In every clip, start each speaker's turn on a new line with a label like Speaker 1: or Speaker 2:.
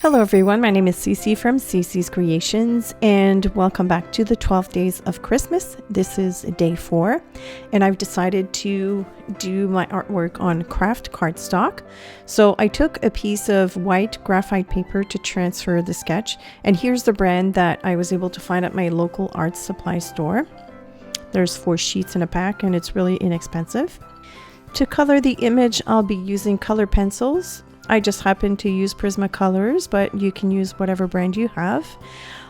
Speaker 1: Hello everyone, my name is CeeCee from CeeCee's Creations and welcome back to the 12 days of Christmas. This is day 4 and I've decided to do my artwork on kraft cardstock. So I took a piece of white graphite paper to transfer the sketch, and here's the brand that I was able to find at my local art supply store. There's 4 sheets in a pack and it's really inexpensive. To color the image, I'll be using color pencils. I just happen to use Prismacolors, but you can use whatever brand you have.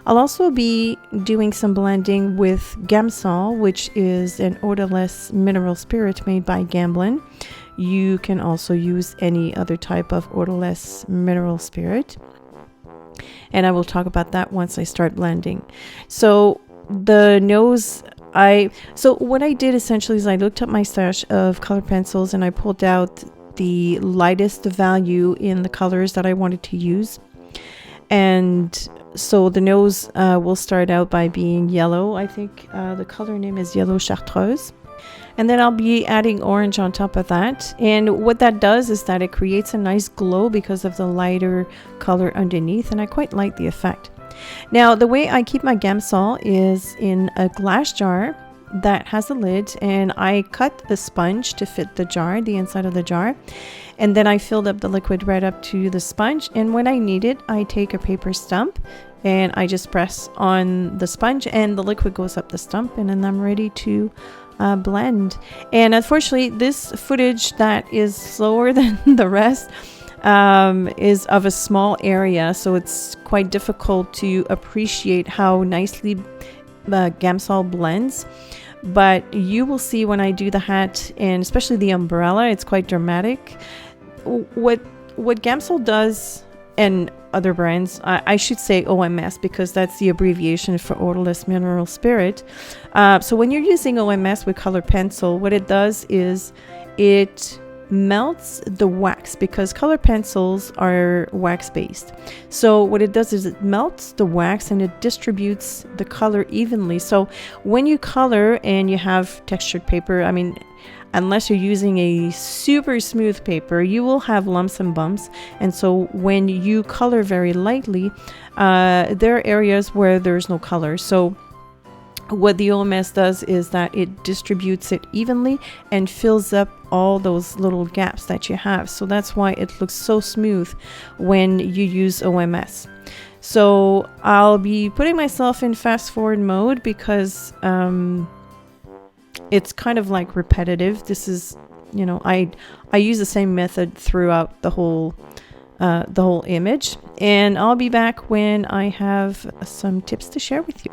Speaker 1: I'll also be doing some blending with Gamsol, which is an odorless mineral spirit made by Gamblin. You can also use any other type of odorless mineral spirit. And I will talk about that once I start blending. So the nose, so what I did essentially is I looked up my stash of color pencils and I pulled out the lightest value in the colors that I wanted to use. And so the nose will start out by being yellow. I think the color name is Yellow Chartreuse. And then I'll be adding orange on top of that. And what that does is that it creates a nice glow because of the lighter color underneath, and I quite like the effect. Now, the way I keep my Gamsol is in a glass jar that has a lid, and I cut the sponge to fit the jar, the inside of the jar, and then I filled up the liquid right up to the sponge, and when I need it I take a paper stump and I just press on the sponge and the liquid goes up the stump, and then I'm ready to blend. And unfortunately this footage that is slower than the rest is of a small area, so it's quite difficult to appreciate how nicely Gamsol blends, but you will see when I do the hat and especially the umbrella, it's quite dramatic. What Gamsol does, and other brands, I should say OMS because that's the abbreviation for odorless mineral spirit. So when you're using OMS with color pencil, what it does is it melts the wax, because color pencils are wax based. So what it does is it melts the wax and it distributes the color evenly. So when you color and you have textured paper, I mean, unless you're using a super smooth paper, you will have lumps and bumps. And so when you color very lightly, there are areas where there's no color. So what the OMS does is that it distributes it evenly and fills up all those little gaps that you have. So that's why it looks so smooth when you use OMS. So I'll be putting myself in fast forward mode because it's kind of like repetitive. This is, you know, I use the same method throughout the whole image, and I'll be back when I have some tips to share with you.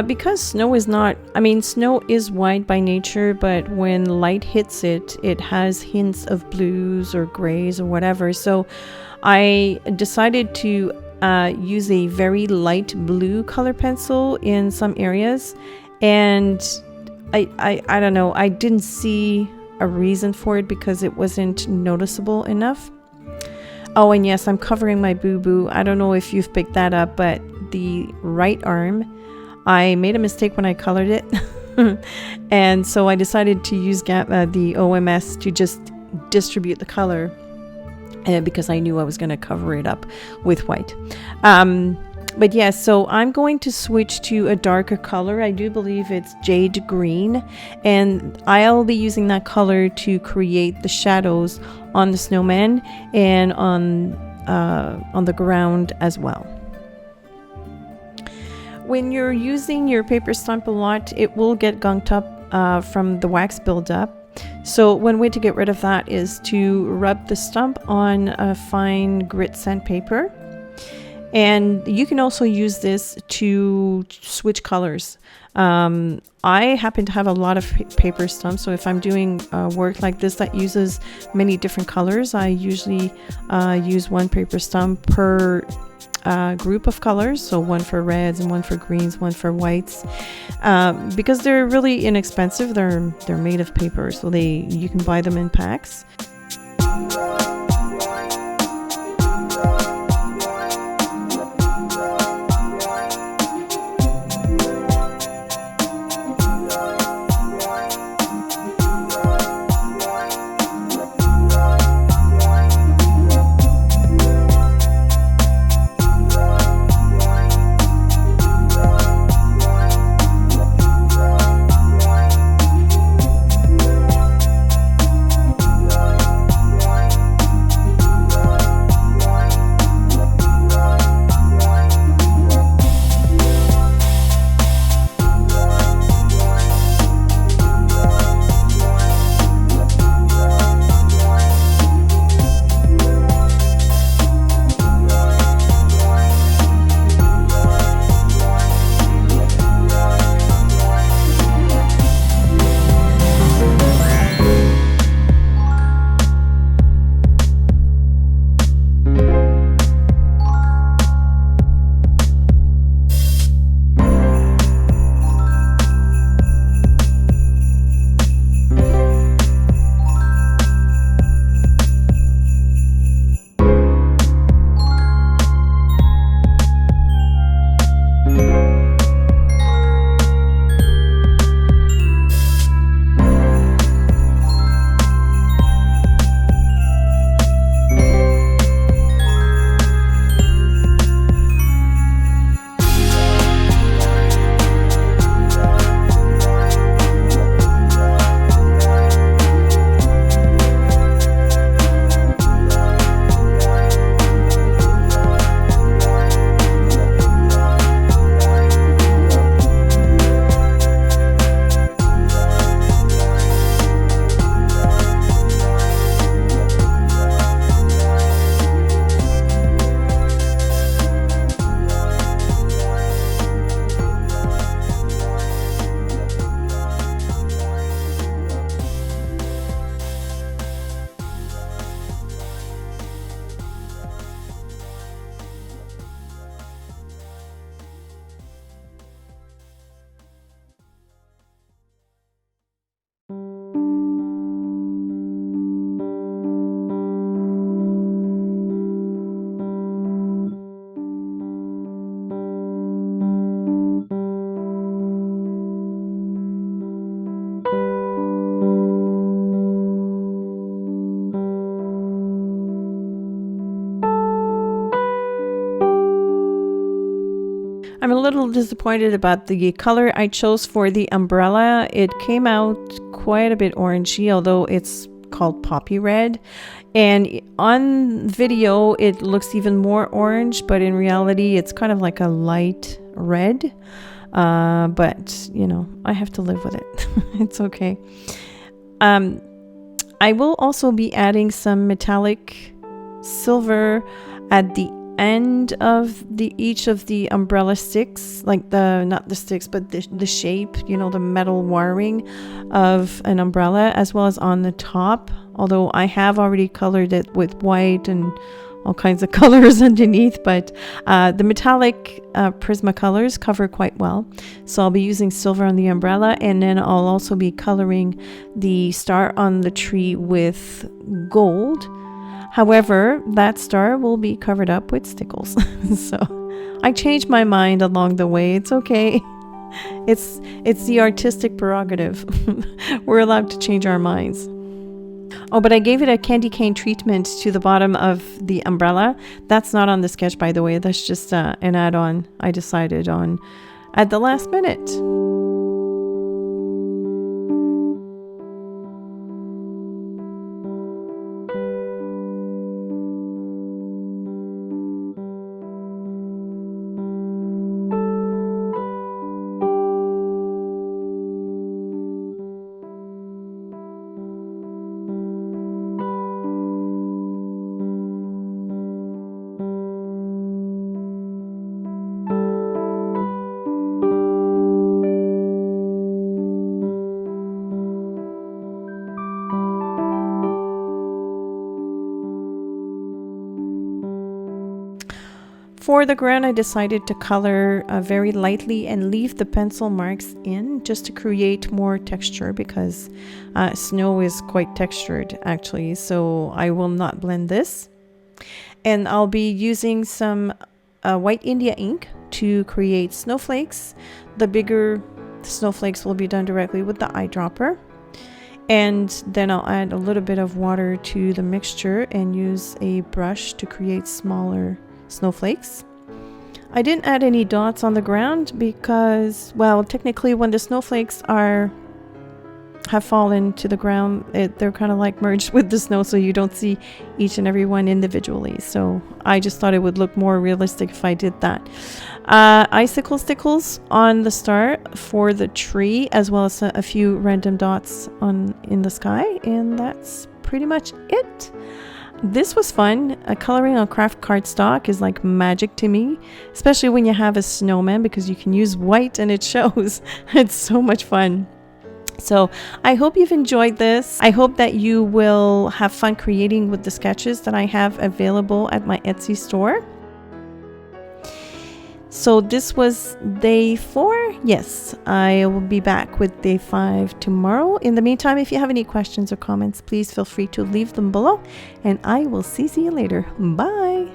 Speaker 1: Because snow is not, I mean, snow is white by nature, but when light hits it, it has hints of blues or grays or whatever. So I decided to use a very light blue color pencil in some areas. And I don't know, I didn't see a reason for it because it wasn't noticeable enough. Oh, and yes, I'm covering my boo-boo. I don't know if you've picked that up, but the right arm, I made a mistake when I colored it. And so I decided to use the OMS to just distribute the color because I knew I was going to cover it up with white. But yes, so I'm going to switch to a darker color. I do believe it's jade green, and I'll be using that color to create the shadows on the snowman and on the ground as well. When you're using your paper stump a lot, it will get gunked up from the wax buildup. So one way to get rid of that is to rub the stump on a fine grit sandpaper. And you can also use this to switch colors. I happen to have a lot of paper stumps, so if I'm doing work like this that uses many different colors, I usually use one paper stump per group of colors, so one for reds and one for greens, one for whites, because they're really inexpensive. They're made of paper, so you can buy them in packs. I'm a little disappointed about the color I chose for the umbrella. It came out quite a bit orangey, although it's called poppy red. And on video, it looks even more orange, but in reality, it's kind of like a light red. But, you know, I have to live with it. It's okay. I will also be adding some metallic silver at the end of each of the umbrella sticks, like not the sticks, but the shape, the metal wiring of an umbrella, as well as on the top. Although I have already colored it with white and all kinds of colors underneath, but the metallic Prismacolors cover quite well. So I'll be using silver on the umbrella, and then I'll also be coloring the star on the tree with gold. However, that star will be covered up with stickles. So I changed my mind along the way. It's okay. It's the artistic prerogative. We're allowed to change our minds. Oh, but I gave it a candy cane treatment to the bottom of the umbrella. That's not on the sketch, by the way. That's just an add-on I decided on at the last minute. For the ground, I decided to color very lightly and leave the pencil marks in just to create more texture, because snow is quite textured actually, so I will not blend this. And I'll be using some white India ink to create snowflakes. The bigger snowflakes will be done directly with the eyedropper. And then I'll add a little bit of water to the mixture and use a brush to create smaller snowflakes. I didn't add any dots on the ground because, well, technically when the snowflakes have fallen to the ground, they're kind of like merged with the snow, so you don't see each and every one individually. So I just thought it would look more realistic if I did that. Icicle stickles on the star for the tree, as well as a few random dots in the sky, and that's pretty much it. This was fun. Coloring on craft cardstock is like magic to me, especially when you have a snowman, because you can use white and it shows. It's so much fun. So I hope you've enjoyed this. I hope that you will have fun creating with the sketches that I have available at my Etsy store. So this was day 4. Yes, I will be back with day 5 tomorrow. In the meantime, if you have any questions or comments, please feel free to leave them below, and I will see you later. Bye.